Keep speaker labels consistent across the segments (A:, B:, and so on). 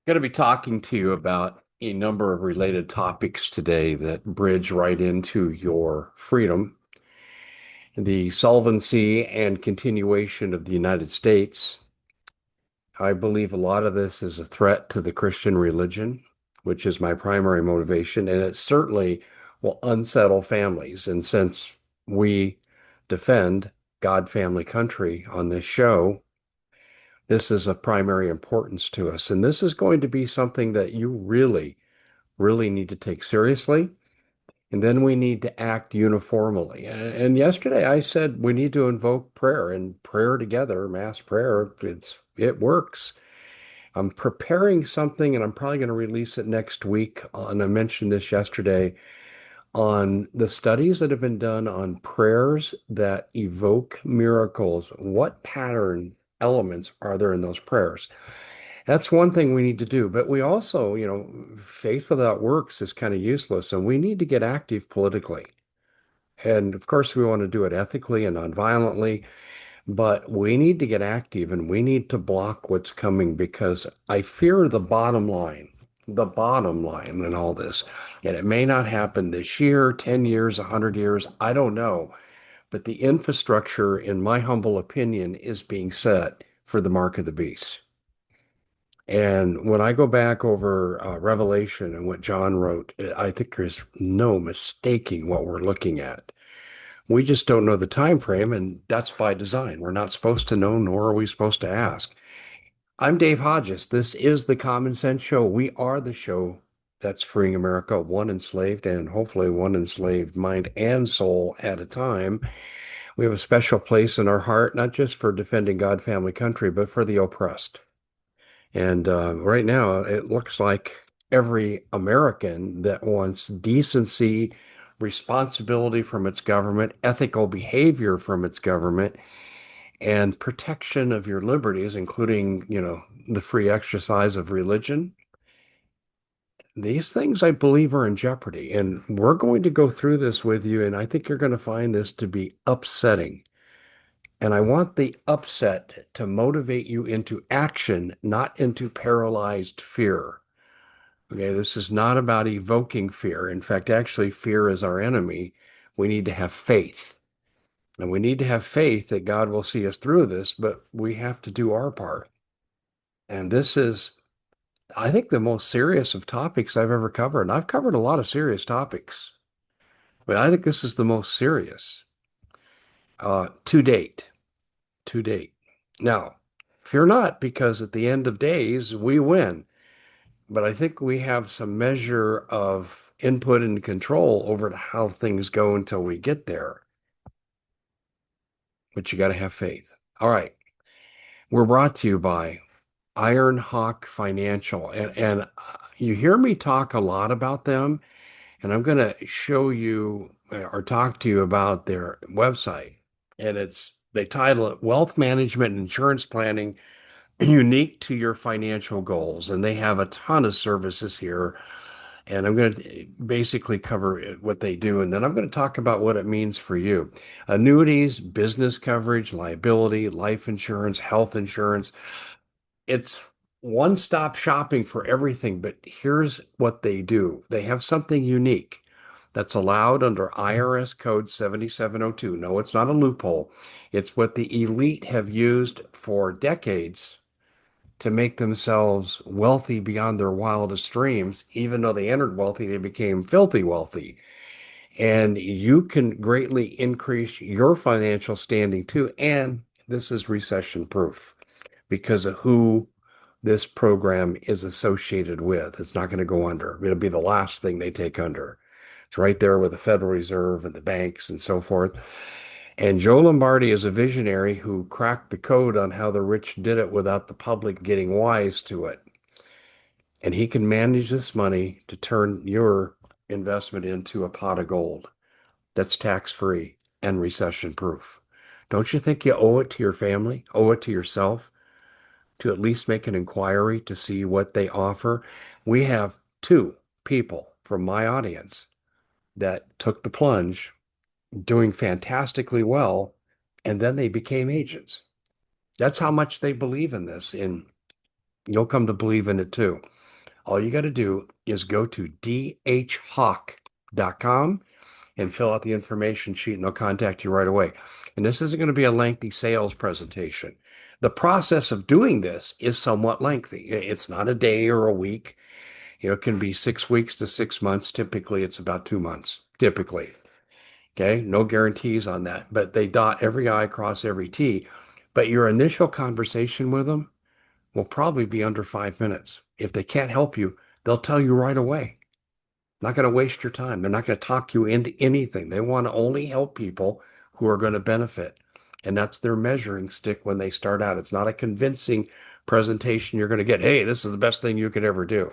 A: Going to be talking to you about a number of related topics today that bridge right into your freedom, the solvency and continuation of the United States. I believe a lot of this is a threat to the Christian religion, which is my primary motivation, and it certainly will unsettle families. And since we defend God, family, country on this show, this is of primary importance to us. And this is going to be something that you really need to take seriously. And then we need to act uniformly. And yesterday I said we need to invoke prayer and prayer together, mass prayer. It works. I'm preparing something and I'm probably going to release it next week. And I mentioned this yesterday on the studies that have been done on prayers that evoke miracles. What pattern elements are there in those prayers? That's one thing we need to do. But we also, faith without works is kind of useless, and we need to get active politically. And of course, we want to do it ethically and nonviolently, but we need to get active and we need to block what's coming because I fear the bottom line in all this. And it may not happen this year, 10 years, 100 years, I don't know. But the infrastructure, in my humble opinion, is being set for the mark of the beast. And when I go back over Revelation and what John wrote, I think there's no mistaking what we're looking at. We just don't know the time frame, and that's by design. We're not supposed to know, nor are we supposed to ask. I'm Dave Hodges. This is the Common Sense Show. We are the show that's freeing America one enslaved and hopefully one enslaved mind and soul at a time. We have a special place in our heart, not just for defending God, family, country, but for the oppressed. And right now, it looks like every American that wants decency, responsibility from its government, ethical behavior from its government, and protection of your liberties, including, the free exercise of religion. These things, I believe, are in jeopardy. And we're going to go through this with you, and I think you're going to find this to be upsetting. And I want the upset to motivate you into action, not into paralyzed fear. Okay, this is not about evoking fear. In fact, actually, fear is our enemy. We need to have faith. And we need to have faith that God will see us through this, but we have to do our part. And this is, I think, the most serious of topics I've ever covered. And I've covered a lot of serious topics, but I think this is the most serious to date. To date. Now, fear not, because at the end of days, we win. But I think we have some measure of input and control over how things go until we get there. But you got to have faith. All right. We're brought to you by Iron Hawk Financial. And you hear me talk a lot about them. And I'm going to show you or talk to you about their website. And they title it Wealth Management and Insurance Planning Unique to Your Financial Goals. And they have a ton of services here. And I'm going to basically cover what they do. And then I'm going to talk about what it means for you. Annuities, business coverage, liability, life insurance, health insurance. It's one-stop shopping for everything. But here's what they do. They have something unique that's allowed under IRS Code 7702. No, it's not a loophole. It's what the elite have used for decades to make themselves wealthy beyond their wildest dreams. Even though they entered wealthy, they became filthy wealthy. And you can greatly increase your financial standing too. And this is recession proof because of who this program is associated with. It's not going to go under. It'll be the last thing they take under. It's right there with the Federal Reserve and the banks and so forth. And Joe Lombardi is a visionary who cracked the code on how the rich did it without the public getting wise to it. And he can manage this money to turn your investment into a pot of gold that's tax-free and recession-proof. Don't you think you owe it to your family, owe it to yourself to at least make an inquiry to see what they offer? We have two people from my audience that took the plunge, doing fantastically well, and then they became agents. That's how much they believe in this. You'll come to believe in it too. All you got to do is go to dhawk.com and fill out the information sheet, and they'll contact you right away. And this isn't going to be a lengthy sales presentation. The process of doing this is somewhat lengthy. It's not a day or a week. It can be 6 weeks to 6 months. Typically, it's about 2 months, typically. Okay, no guarantees on that, but they dot every I, cross every T. But your initial conversation with them will probably be under 5 minutes. If they can't help you, they'll tell you right away. Not going to waste your time. They're not going to talk you into anything. They want to only help people who are going to benefit. And that's their measuring stick when they start out. It's not a convincing presentation you're going to get. Hey, this is the best thing you could ever do.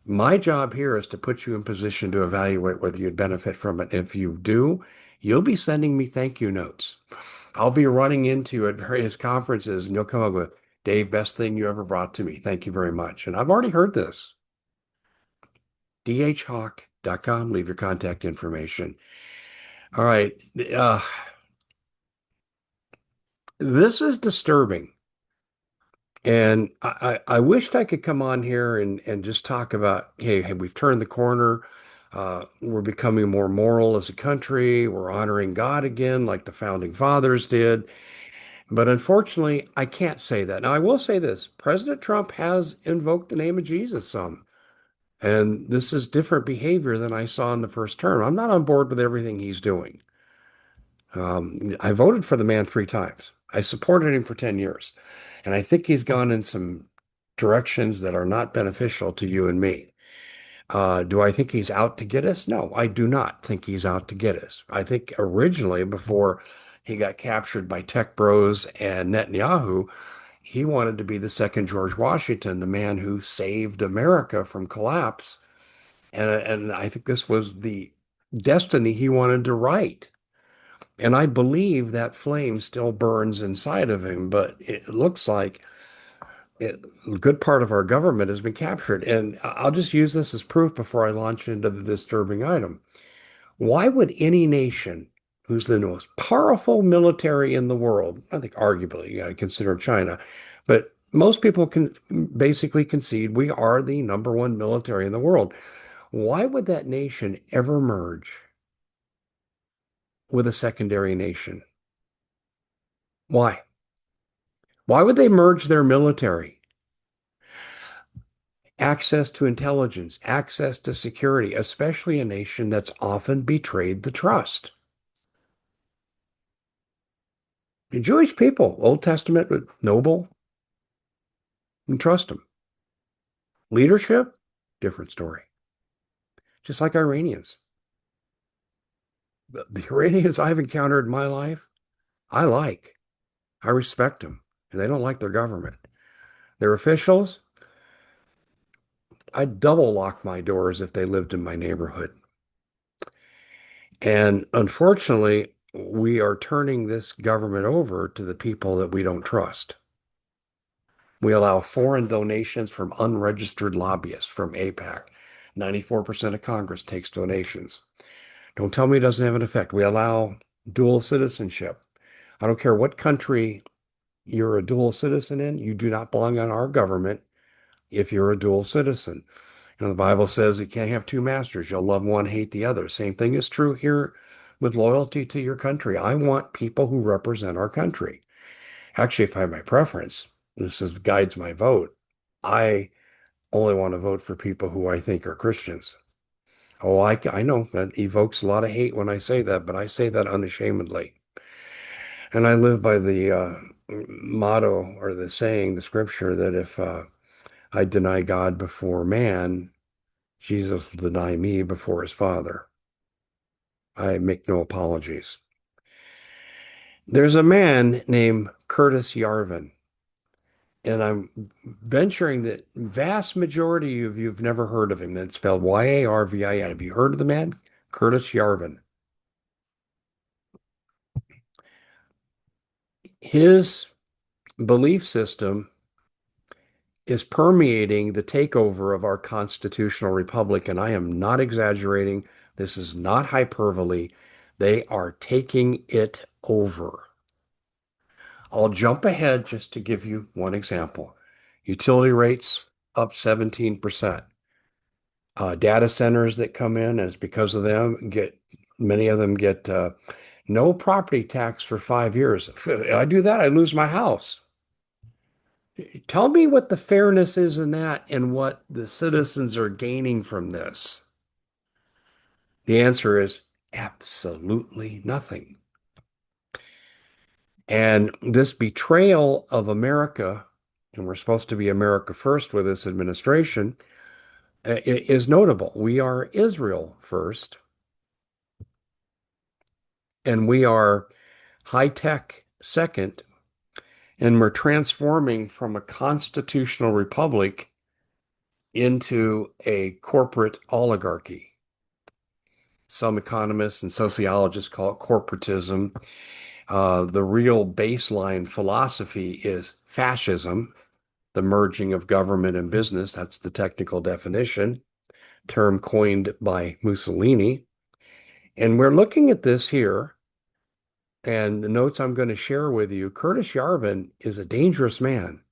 A: My job here is to put you in position to evaluate whether you'd benefit from it. If you do, you'll be sending me thank you notes. I'll be running into you at various conferences and you'll come up with, Dave, best thing you ever brought to me. Thank you very much. And I've already heard this. dhawk.com, leave your contact information. All right. Uh, this is disturbing. And I wished I could come on here and just talk about, hey, we've turned the corner. We're becoming more moral as a country. We're honoring God again, like the founding fathers did. But unfortunately, I can't say that. Now, I will say this. President Trump has invoked the name of Jesus some. And this is different behavior than I saw in the first term. I'm not on board with everything he's doing. I voted for the man 3 times. I supported him for 10 years. And I think he's gone in some directions that are not beneficial to you and me. Do I think he's out to get us? No, I do not think he's out to get us. I think originally, before he got captured by tech bros and Netanyahu, he wanted to be the second George Washington, the man who saved America from collapse. And I think this was the destiny he wanted to write. And I believe that flame still burns inside of him, but it looks like a good part of our government has been captured. And I'll just use this as proof before I launch into the disturbing item. Why would any nation who's the most powerful military in the world, I think arguably you got to consider China, but most people can basically concede we are the number one military in the world. Why would that nation ever merge with a secondary nation? Why? Why would they merge their military? Access to intelligence, access to security, especially a nation that's often betrayed the trust. The Jewish people, Old Testament, noble, and trust them. Leadership, different story. Just like Iranians. The Iranians I've encountered in my life, I like. I respect them, and they don't like their government. Their officials, I'd double lock my doors if they lived in my neighborhood. And unfortunately, we are turning this government over to the people that we don't trust. We allow foreign donations from unregistered lobbyists from AIPAC. 94% of Congress takes donations. Don't tell me it doesn't have an effect. We allow dual citizenship. I don't care what country you're a dual citizen in, you do not belong on our government if you're a dual citizen. The Bible says you can't have two masters. You'll love one, hate the other. Same thing is true here with loyalty to your country. I want people who represent our country. Actually, if I have my preference, guides my vote. I only want to vote for people who I think are Christians. Oh, I know that evokes a lot of hate when I say that, but I say that unashamedly. And I live by the motto or the saying, the scripture that if I deny God before man, Jesus will deny me before his Father. I make no apologies. There's a man named Curtis Yarvin, and I'm venturing that vast majority of you have never heard of him. It's spelled Yarvin. Have you heard of the man? Curtis Yarvin. His belief system is permeating the takeover of our constitutional republic, and I am not exaggerating. This is not hyperbole. They are taking it over. I'll jump ahead just to give you one example. Utility rates up 17%. Data centers that come in, and it's because of them, many of them get no property tax for 5 years. If I do that, I lose my house. Tell me what the fairness is in that and what the citizens are gaining from this. The answer is absolutely nothing. And this betrayal of America, and we're supposed to be America first with this administration, is notable. We are Israel first, and we are high tech second, and we're transforming from a constitutional republic into a corporate oligarchy. Some economists and sociologists call it corporatism. The real baseline philosophy is fascism, the merging of government and business. That's the technical definition, term coined by Mussolini. And we're looking at this here, and the notes I'm going to share with you. Curtis Yarvin is a dangerous man.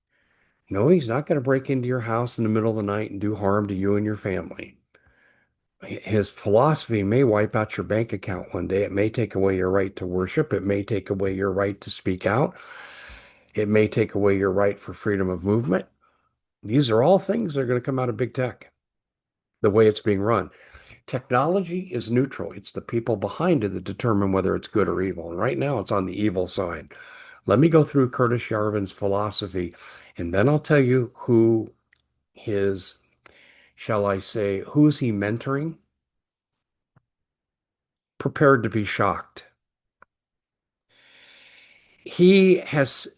A: No, he's not going to break into your house in the middle of the night and do harm to you and your family. His philosophy may wipe out your bank account one day. It may take away your right to worship. It may take away your right to speak out. It may take away your right for freedom of movement. These are all things that are going to come out of big tech, the way it's being run. Technology is neutral. It's the people behind it that determine whether it's good or evil. And right now, it's on the evil side. Let me go through Curtis Yarvin's philosophy, and then I'll tell you who his, shall I say, who's he mentoring? Prepared to be shocked. He has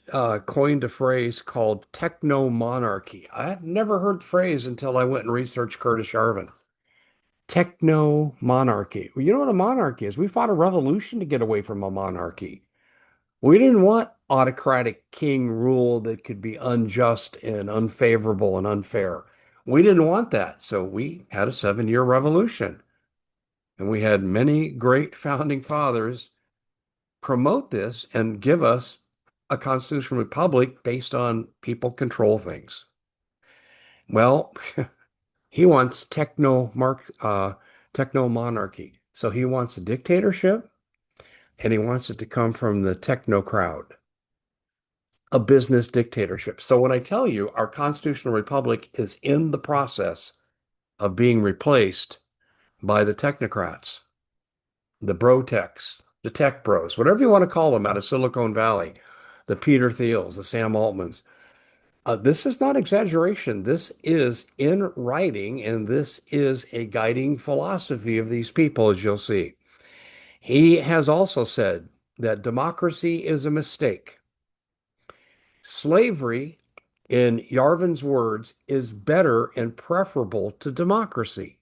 A: coined a phrase called techno monarchy. I've never heard the phrase until I went and researched Curtis Yarvin. Techno monarchy. Well, you know what a monarchy is? We fought a revolution to get away from a monarchy. We didn't want autocratic king rule that could be unjust and unfavorable and unfair. We didn't want that. So we had a 7-year revolution. And we had many great founding fathers promote this and give us a constitutional republic based on people control things. Well, he wants techno monarchy. So he wants a dictatorship, and he wants it to come from the techno crowd, a business dictatorship. So when I tell you our constitutional republic is in the process of being replaced by the technocrats, the bro techs, the tech bros, whatever you want to call them out of Silicon Valley, the Peter Thiels, the Sam Altmans. This is not exaggeration. This is in writing, and this is a guiding philosophy of these people, as you'll see. He has also said that democracy is a mistake. Slavery, in Yarvin's words, is better and preferable to democracy.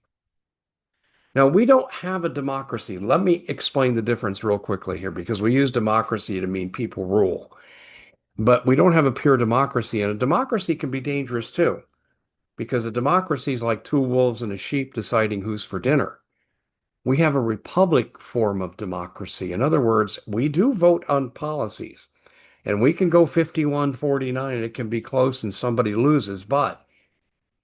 A: Now, we don't have a democracy. Let me explain the difference real quickly here because we use democracy to mean people rule. But we don't have a pure democracy, and a democracy can be dangerous too, because a democracy is like two wolves and a sheep deciding who's for dinner. We have a republic form of democracy. In other words, we do vote on policies, and we can go 51-49, and it can be close and somebody loses, but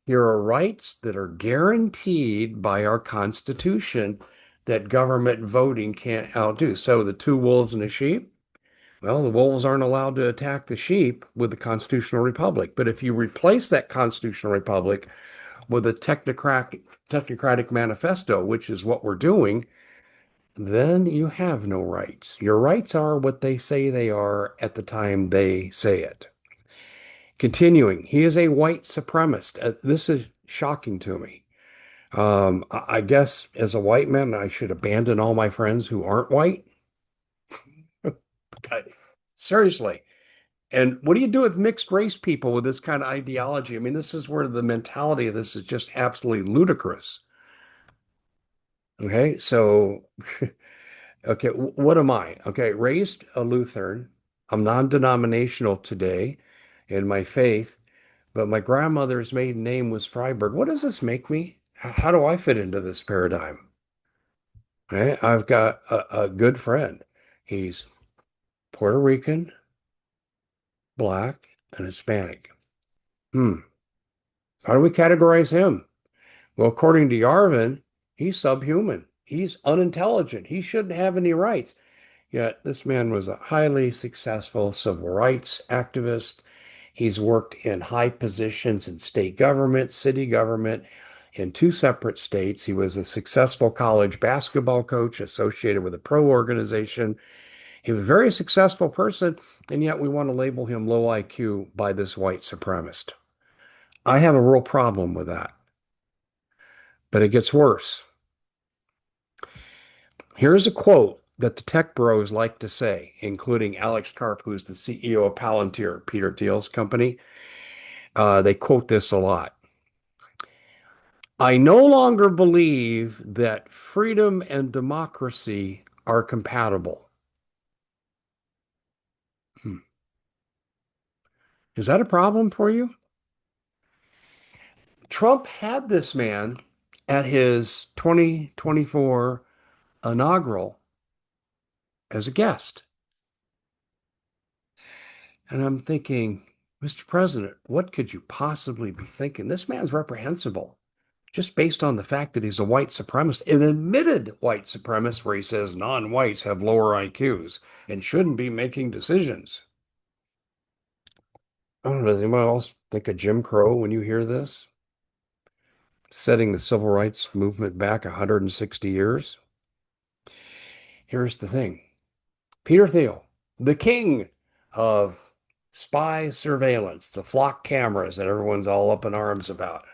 A: there are rights that are guaranteed by our Constitution that government voting can't outdo. So the two wolves and a sheep, well, the wolves aren't allowed to attack the sheep with the constitutional republic. But if you replace that constitutional republic with a technocratic manifesto, which is what we're doing, then you have no rights. Your rights are what they say they are at the time they say it. Continuing, he is a white supremacist. This is shocking to me. I guess as a white man, I should abandon all my friends who aren't white. Seriously. And what do you do with mixed race people with this kind of ideology? I mean, this is where the mentality of this is just absolutely ludicrous. Okay, so, okay, what am I? Okay, raised a Lutheran. I'm non-denominational today in my faith, but my grandmother's maiden name was Freiberg. What does this make me? How do I fit into this paradigm? Okay, I've got a good friend. He's Puerto Rican, Black, and Hispanic. Hmm. How do we categorize him? Well, according to Yarvin, he's subhuman. He's unintelligent. He shouldn't have any rights. Yet this man was a highly successful civil rights activist. He's worked in high positions in state government, city government, in two separate states. He was a successful college basketball coach associated with a pro organization. He was a very successful person, and yet we want to label him low IQ by this white supremacist. I have a real problem with that, but it gets worse. Here's a quote that the tech bros like to say, including Alex Karp, who's the CEO of Palantir, Peter Thiel's company. They quote this a lot. I no longer believe that freedom and democracy are compatible. Hmm. Is that a problem for you? Trump had this man at his 2024 inaugural as a guest. And I'm thinking, Mr. President, what could you possibly be thinking? This man's reprehensible just based on the fact that he's a white supremacist, an admitted white supremacist, where he says non-whites have lower IQs and shouldn't be making decisions. I don't know, does anyone else think of Jim Crow when you hear this? Setting the civil rights movement back 160 years? Here's the thing. Peter Thiel, the king of spy surveillance, the flock cameras that everyone's all up in arms about,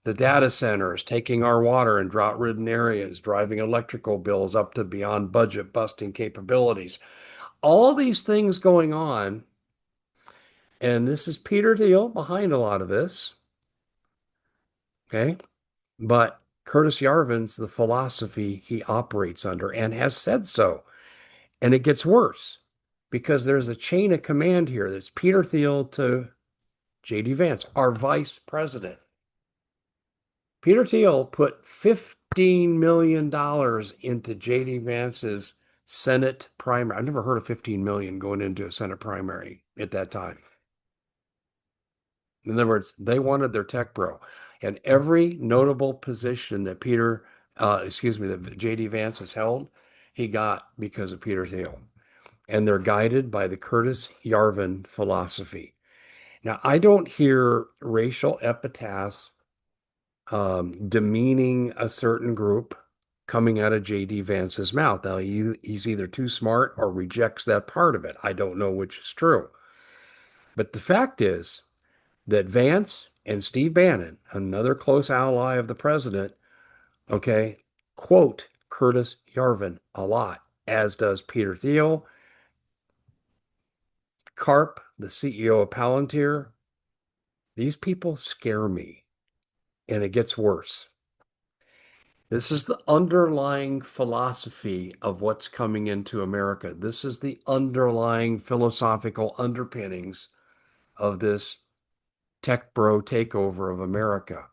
A: the data centers taking our water in drought-ridden areas, driving electrical bills up to beyond budget busting capabilities. All these things going on, and this is Peter Thiel behind a lot of this, okay? But Curtis Yarvin's the philosophy he operates under and has said so. And it gets worse because there's a chain of command here. That's Peter Thiel to J.D. Vance, our vice president. Peter Thiel put $15 million into J.D. Vance's Senate primary. I've never heard of 15 million going into a Senate primary at that time. In other words, they wanted their tech bro. And every notable position that that J.D. Vance has held, he got because of Peter Thiel. And they're guided by the Curtis Yarvin philosophy. Now, I don't hear racial epithets demeaning a certain group coming out of J.D. Vance's mouth. Now, he's either too smart or rejects that part of it. I don't know which is true. But the fact is that Vance and Steve Bannon, another close ally of the president, okay, quote Curtis Yarvin a lot, as does Peter Thiel, Karp, the CEO of Palantir. These people scare me, and it gets worse. This is the underlying philosophy of what's coming into America. This is the underlying philosophical underpinnings of this tech bro takeover of America.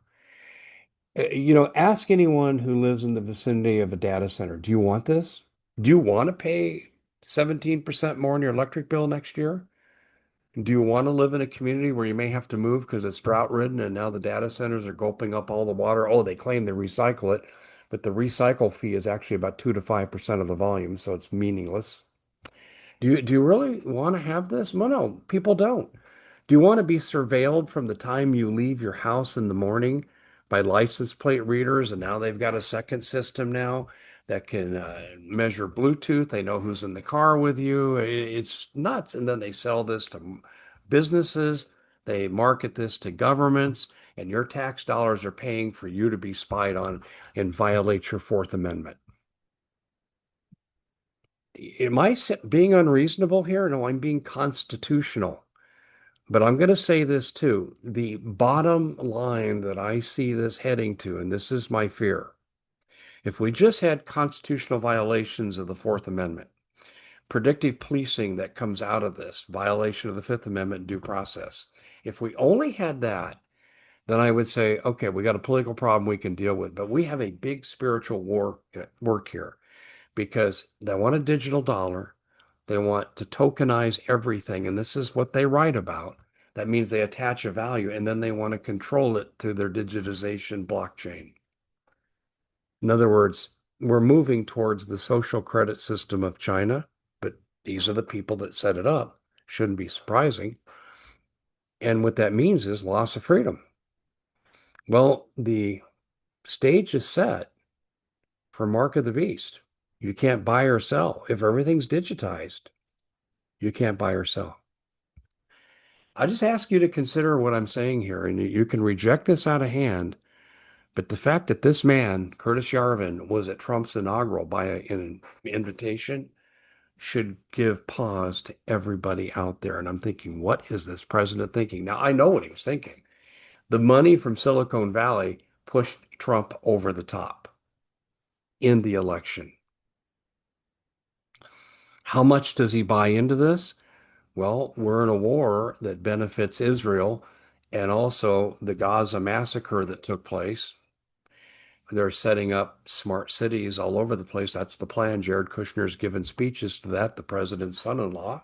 A: Ask anyone who lives in the vicinity of a data center, do you want this? Do you want to pay 17% more on your electric bill next year? Do you want to live in a community where you may have to move because it's drought ridden and now the data centers are gulping up all the water? Oh, they claim they recycle it, but the recycle fee is actually about 2 to 5% of the volume, so it's meaningless. Do you really want to have this? Well, no, people don't. Do you want to be surveilled from the time you leave your house in the morning by license plate readers? And now they've got a second system now that can measure Bluetooth. They know who's in the car with you. It's nuts. And then they sell this to businesses. They market this to governments, and your tax dollars are paying for you to be spied on and violate your Fourth Amendment. Am I being unreasonable here? No, I'm being constitutional. But I'm going to say this too. The bottom line that I see this heading to, and this is my fear, if we just had constitutional violations of the Fourth Amendment, predictive policing that comes out of this, violation of the Fifth Amendment due process, if we only had that, then I would say, okay, we got a political problem we can deal with. But we have a big spiritual war at work here because they want a digital dollar. They want to tokenize everything. And this is what they write about. That means they attach a value and then they want to control it through their digitization blockchain. In other words, we're moving towards the social credit system of China, but these are the people that set it up. Shouldn't be surprising. And what that means is loss of freedom. Well, the stage is set for Mark of the Beast. You can't buy or sell. If everything's digitized, you can't buy or sell. I just ask you to consider what I'm saying here, and you can reject this out of hand. But the fact that this man, Curtis Yarvin, was at Trump's inaugural by an invitation should give pause to everybody out there. And I'm thinking, what is this president thinking? Now, I know what he was thinking. The money from Silicon Valley pushed Trump over the top in the election. How much does he buy into this? Well, we're in a war that benefits Israel and also the Gaza massacre that took place. They're setting up smart cities all over the place. That's the plan. Jared Kushner's given speeches to that, the president's son-in-law.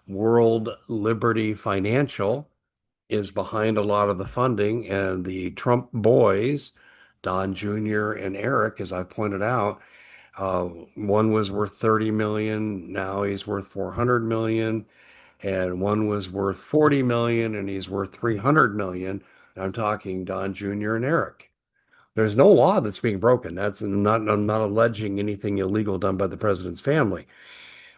A: World Liberty Financial is behind a lot of the funding, and the Trump boys, Don Jr. and Eric, as I pointed out, one was worth 30 million, now he's worth 400 million, and one was worth 40 million and he's worth 300 million. I'm talking Don Jr. and Eric. There's no law that's being broken. That's not, I'm not alleging anything illegal done by the president's family,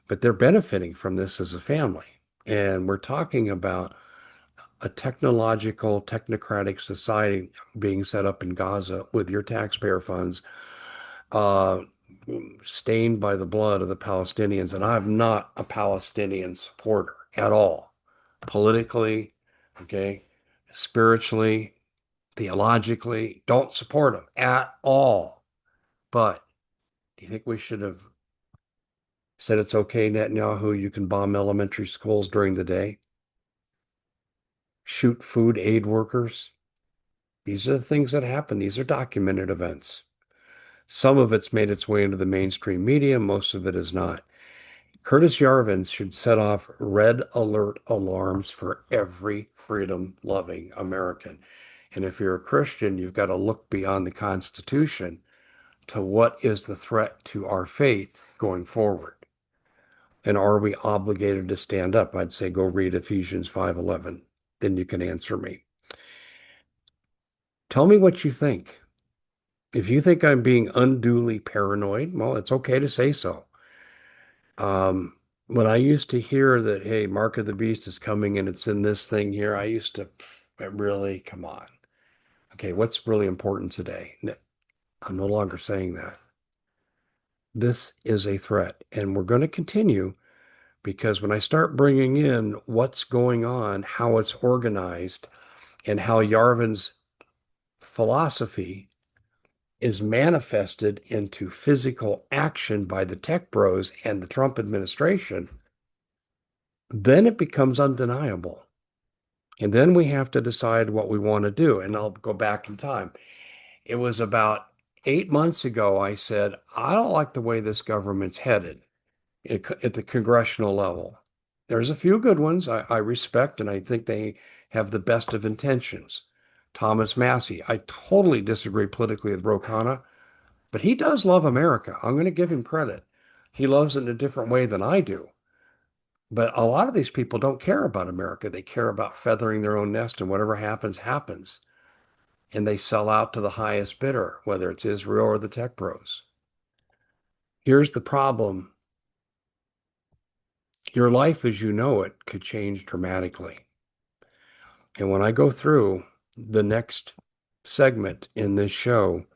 A: but they're benefiting from this as a family. And we're talking about a technological, technocratic society being set up in Gaza with your taxpayer funds, uh, stained by the blood of the Palestinians. And I'm not a Palestinian supporter at all, politically, okay, spiritually, theologically, don't support them at all. But do you think we should have said it's okay, Netanyahu, you can bomb elementary schools during the day, shoot food aid workers? These are the things that happen. These are documented events. Some of it's made its way into the mainstream media, most of it is not. Curtis Yarvin should set off red alert alarms for every freedom-loving American. And if you're a Christian, you've got to look beyond the Constitution to what is the threat to our faith going forward. And are we obligated to stand up? I'd say go read Ephesians 5:11. Then you can answer me. Tell me what you think. If you think I'm being unduly paranoid, well, it's okay to say so. When I used to hear that, hey, Mark of the Beast is coming and it's in this thing here, I used to really, come on. Okay, what's really important today? I'm no longer saying that. This is a threat, and we're going to continue because when I start bringing in what's going on, how it's organized, and how Yarvin's philosophy is manifested into physical action by the tech bros and the Trump administration, then it becomes undeniable. And then we have to decide what we want to do. And I'll go back in time. It was about 8 months ago, I said, I don't like the way this government's headed at the congressional level. There's a few good ones I respect, and I think they have the best of intentions. Thomas Massie, I totally disagree politically with Ro Khanna, but he does love America. I'm going to give him credit. He loves it in a different way than I do. But a lot of these people don't care about America. They care about feathering their own nest, and whatever happens, happens. And they sell out to the highest bidder, whether it's Israel or the tech pros. Here's the problem. Your life as you know it could change dramatically. And when I go through the next segment in this show,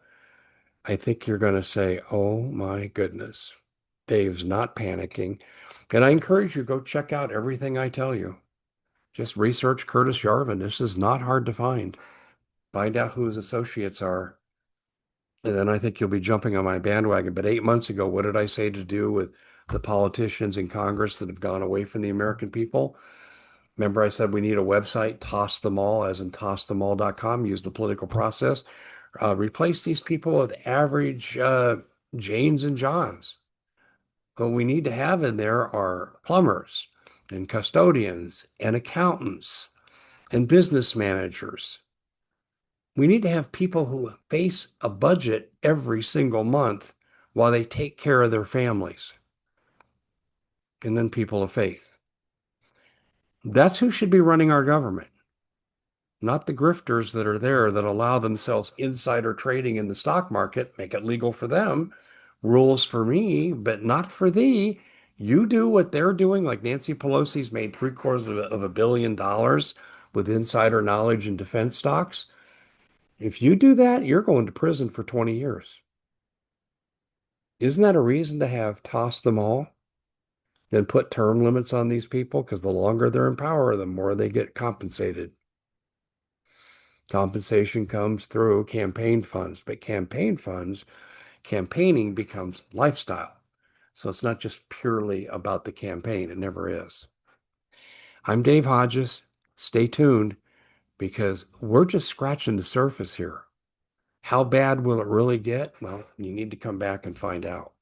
A: I think you're going to say, oh my goodness, Dave's not panicking. And I encourage you, go check out everything I tell you. Just research Curtis Yarvin. This is not hard to find. Find out who his associates are. And then I think you'll be jumping on my bandwagon. But 8 months ago, what did I say to do with the politicians in Congress that have gone away from the American people? Remember, I said we need a website, toss them all, as in tossthemall.com, use the political process. Replace these people with average Janes and Johns. What we need to have in there are plumbers and custodians and accountants and business managers. We need to have people who face a budget every single month while they take care of their families, and then people of faith. That's who should be running our government, not the grifters that are there that allow themselves insider trading in the stock market, make it legal for them, rules for me, but not for thee. You do what they're doing, like Nancy Pelosi's made three-quarters of $1 billion with insider knowledge in defense stocks. If you do that, you're going to prison for 20 years. Isn't that a reason to have tossed them all? Then put term limits on these people because the longer they're in power, the more they get compensated. Compensation comes through campaign funds, but campaigning becomes lifestyle. So it's not just purely about the campaign. It never is. I'm Dave Hodges. Stay tuned because we're just scratching the surface here. How bad will it really get? Well, you need to come back and find out.